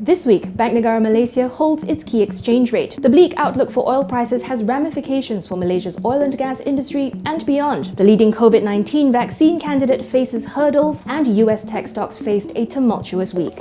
This week, Bank Negara Malaysia holds its key exchange rate. The bleak outlook for oil prices has ramifications for Malaysia's oil and gas industry and beyond. The leading COVID-19 vaccine candidate faces hurdles, and US tech stocks faced a tumultuous week.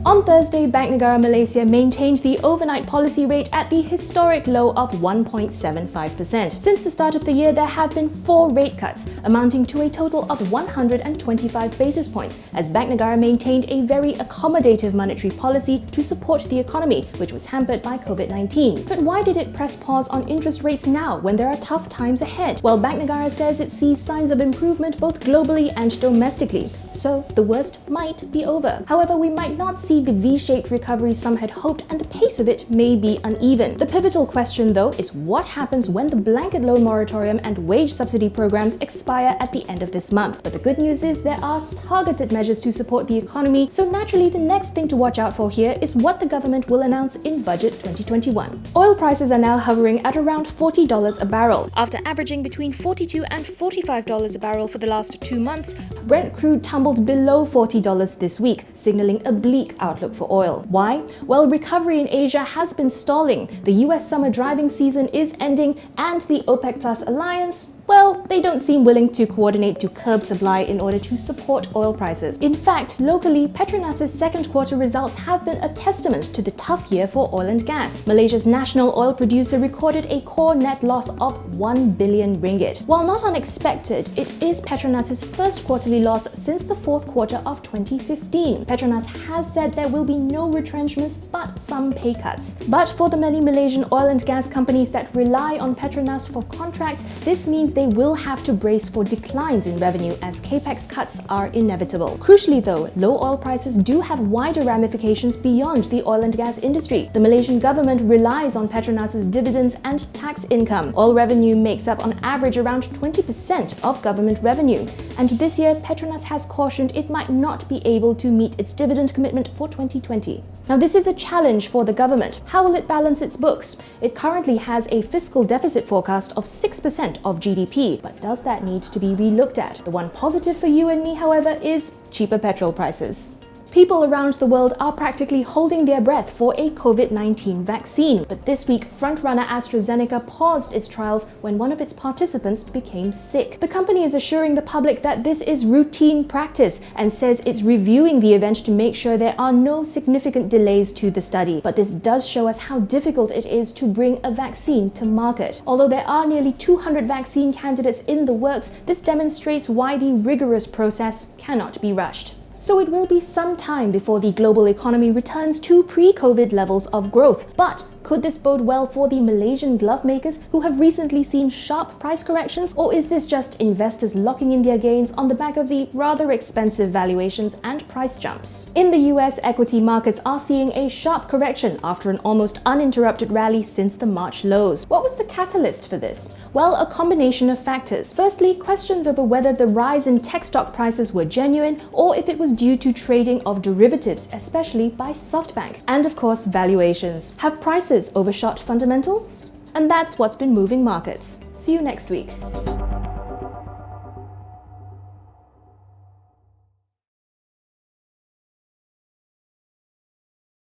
On Thursday, Bank Negara Malaysia maintained the overnight policy rate at the historic low of 1.75%. Since the start of the year, there have been 4 rate cuts, amounting to a total of 125 basis points, as Bank Negara maintained a very accommodative monetary policy to support the economy, which was hampered by COVID-19. But why did it press pause on interest rates now, when there are tough times ahead? Well, Bank Negara says it sees signs of improvement both globally and domestically, so the worst might be over. However, we might not see the V-shaped recovery some had hoped, and the pace of it may be uneven. The pivotal question, though, is what happens when the blanket loan moratorium and wage subsidy programs expire at the end of this month. But the good news is there are targeted measures to support the economy, so naturally the next thing to watch out for here is what the government will announce in Budget 2021. Oil prices are now hovering at around $40 a barrel. After averaging between $42 and $45 a barrel for the last 2 months, Brent crude tumbled below $40 this week, signaling a bleak outlook for oil. Why? Well, recovery in Asia has been stalling. The US summer driving season is ending, and the OPEC Plus alliance, well, they don't seem willing to coordinate to curb supply in order to support oil prices. In fact, locally, Petronas's second quarter results have been a testament to the tough year for oil and gas. Malaysia's national oil producer recorded a core net loss of 1 billion ringgit. While not unexpected, it is Petronas's first quarterly loss since the fourth quarter of 2015. Petronas has said there will be no retrenchments but some pay cuts. But for the many Malaysian oil and gas companies that rely on Petronas for contracts, this means they will have to brace for declines in revenue as capex cuts are inevitable. Crucially though, low oil prices do have wider ramifications beyond the oil and gas industry. The Malaysian government relies on Petronas's dividends and tax income. Oil revenue makes up on average around 20% of government revenue. And this year, Petronas has cautioned it might not be able to meet its dividend commitment for 2020. Now, this is a challenge for the government. How will it balance its books? It currently has a fiscal deficit forecast of 6% of GDP, but does that need to be relooked at? The one positive for you and me, however, is cheaper petrol prices. People around the world are practically holding their breath for a COVID-19 vaccine. But this week, frontrunner AstraZeneca paused its trials when one of its participants became sick. The company is assuring the public that this is routine practice and says it's reviewing the event to make sure there are no significant delays to the study. But this does show us how difficult it is to bring a vaccine to market. Although there are nearly 200 vaccine candidates in the works, this demonstrates why the rigorous process cannot be rushed. So it will be some time before the global economy returns to pre-COVID levels of growth. But could this bode well for the Malaysian glove makers who have recently seen sharp price corrections? Or is this just investors locking in their gains on the back of the rather expensive valuations and price jumps? In the US, equity markets are seeing a sharp correction after an almost uninterrupted rally since the March lows. What was the catalyst for this? Well, a combination of factors. Firstly, questions over whether the rise in tech stock prices were genuine or if it was due to trading of derivatives, especially by SoftBank. And of course, valuations. Have prices overshot fundamentals? And that's what's been moving markets. See you next week.